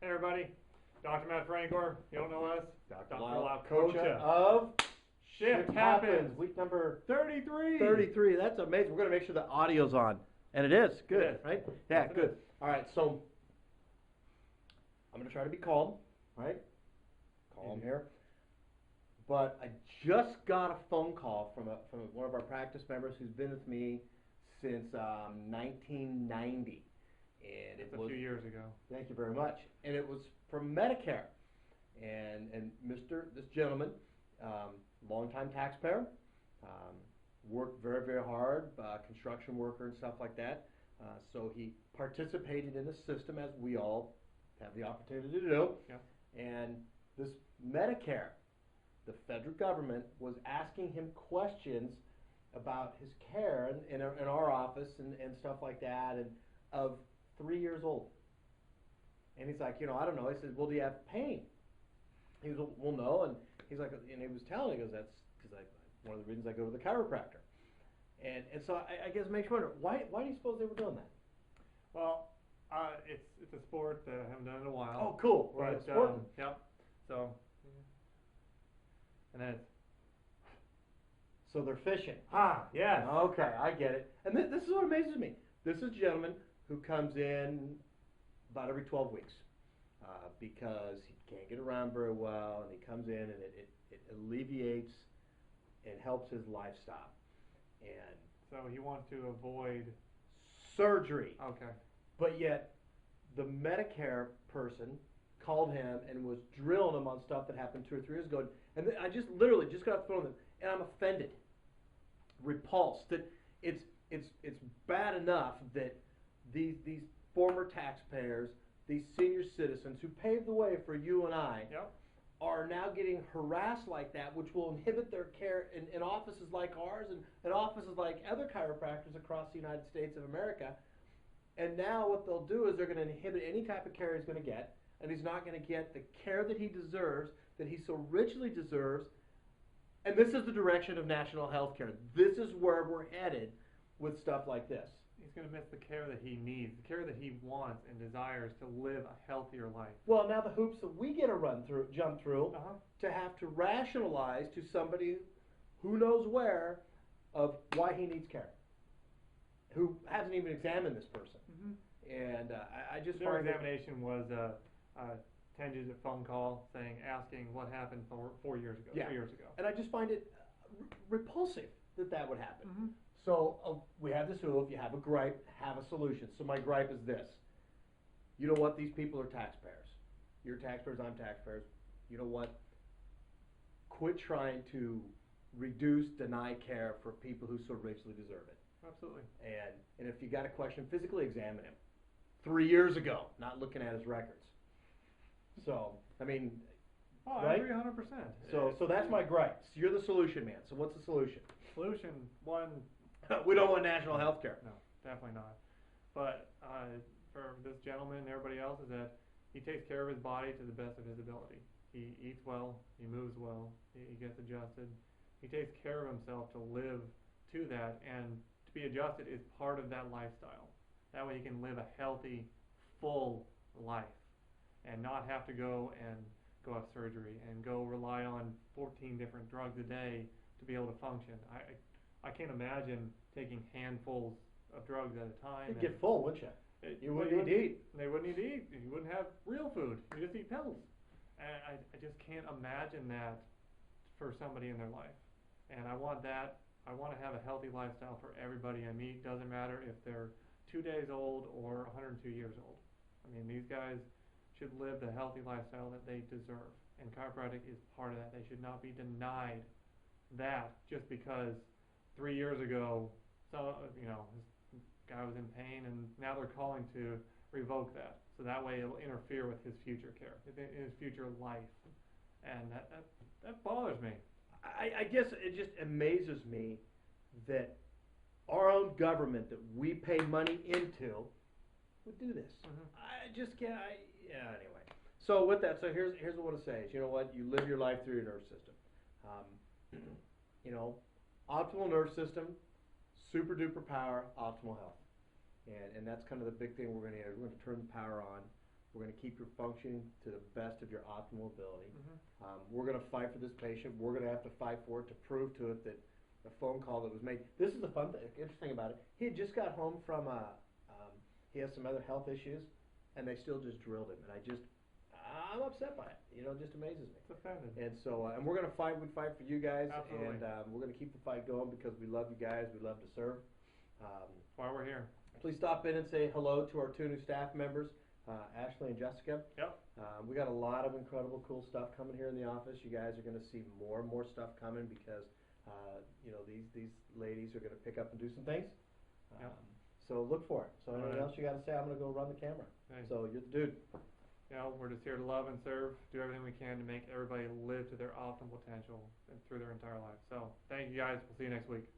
Hey everybody, Dr. Matt Frankor. You don't know us? Dr. Lyle Kocha of Shift Happens. Week number 33. 33. That's amazing. We're going to make sure the audio's on. And it is. Good, It is. right? Yes, Yeah, it good. is. All right, so I'm going to try to be calm, right? Calm here. But I just got a phone call from one of our practice members who's been with me since 1990. And That's a few years ago. Thank you very much. And it was from Medicare. And this gentleman, longtime taxpayer, worked very, very hard, construction worker and stuff like that. So he participated in the system as we all have the opportunity to do. Yeah. And this Medicare, the federal government was asking him questions about his care in our office and stuff like that, and of 3 years old. And he's like, I don't know. He says, well, do you have pain? He was, well, no. And he's like, and he was telling me, he goes, that's because one of the reasons I go to the chiropractor. And so I guess it makes you wonder, why do you suppose they were doing that? Well, it's a sport that I haven't done in a while. Oh, cool. But, Right, sport. Yep. So, and then it's, So they're fishing. yes. Okay, I get it. And this is what amazes me. This is a gentleman who comes in about every 12 weeks because he can't get around very well, and he comes in and it alleviates and helps his lifestyle. And So he wants to avoid surgery. Okay. But yet the Medicare person called him and was drilling him on stuff that happened 2 or 3 years ago. And I just literally just got off the phone with him, and I'm offended, repulsed that it's bad enough that these former taxpayers, these senior citizens who paved the way for you and I, Yep. are now getting harassed like that, which will inhibit their care in offices like ours and offices like other chiropractors across the United States of America. And now what they'll do is they're going to inhibit any type of care he's going to get, and he's not going to get the care that he deserves, that he so richly deserves. And this is the direction of national health care. This is where we're headed with stuff like this. He's going to miss the care that he needs, the care that he wants and desires to live a healthier life. Well, now the hoops that we get to jump through, Uh-huh. to have to rationalize to somebody who knows where of why he needs care, who hasn't even examined this person. Mm-hmm. And I just Their find examination was a 10-digit phone call asking what happened 4 years ago, Yeah. 3 years ago. and I just find it repulsive that would happen. Mm-hmm. So we have this rule: if you have a gripe, have a solution. So my gripe is this: you know what? These people are taxpayers. You're taxpayers. I'm taxpayers. You know what? Quit trying to reduce, deny care for people who so richly deserve it. Absolutely. And if you got a question, physically examine him. 3 years ago, not looking at his records. So I mean, Oh, I right? agree 100%. so that's my gripe. So you're the solution man. So what's the solution? Solution one. We don't want national health care. No, definitely not. But for this gentleman and everybody else is that he takes care of his body to the best of his ability. He eats well, he moves well, he gets adjusted. He takes care of himself to live to that, and to be adjusted is part of that lifestyle. That way he can live a healthy, full life and not have to go have surgery and go rely on 14 different drugs a day to be able to function. I can't imagine taking handfuls of drugs at a time. You'd get full, wouldn't you? You wouldn't need to eat. They wouldn't need to eat. You wouldn't have real food. You just eat pills. And I just can't imagine that for somebody in their life. And I want that. I want to have a healthy lifestyle for everybody I meet. Doesn't matter if they're 2 days old or 102 years old. I mean, these guys should live the healthy lifestyle that they deserve. And chiropractic is part of that. They should not be denied that just because 3 years ago, this guy was in pain, and now they're calling to revoke that. So that way it'll interfere with his future care, his future life, and that bothers me. I guess it just amazes me that our own government that we pay money into would do this. Mm-hmm. I just can't. Anyway. So with that, here's what I want to say is, you know what? You live your life through your nerve system. Optimal nerve system, super duper power, optimal health. And that's kind of the big thing we're going to need. We're going to turn the power on We're gonna keep your functioning to the best of your optimal ability. Mhm. We're gonna fight for this patient. We're gonna have to fight for it to prove to it that a phone call that was made. This is the interesting about it. He had just got home from he has some other health issues, and they still just drilled him. And I'm upset by it. You know, it just amazes me. It's offended. And so, and we're gonna fight. We fight for you guys, Absolutely. and we're gonna keep the fight going because we love you guys. We love to serve. That's why we're here. Please stop in and say hello to our two new staff members, Ashley and Jessica. Yep. We got a lot of incredible, cool stuff coming here in the office. You guys are gonna see more and more stuff coming because, you know, these ladies are gonna pick up and do some things. Yep. So look for it. So anything Alright. else you gotta say? I'm gonna go run the camera. Hey. So you're the dude. You know, we're just here to love and serve, do everything we can to make everybody live to their optimal potential and through their entire life. So, thank you guys. We'll see you next week.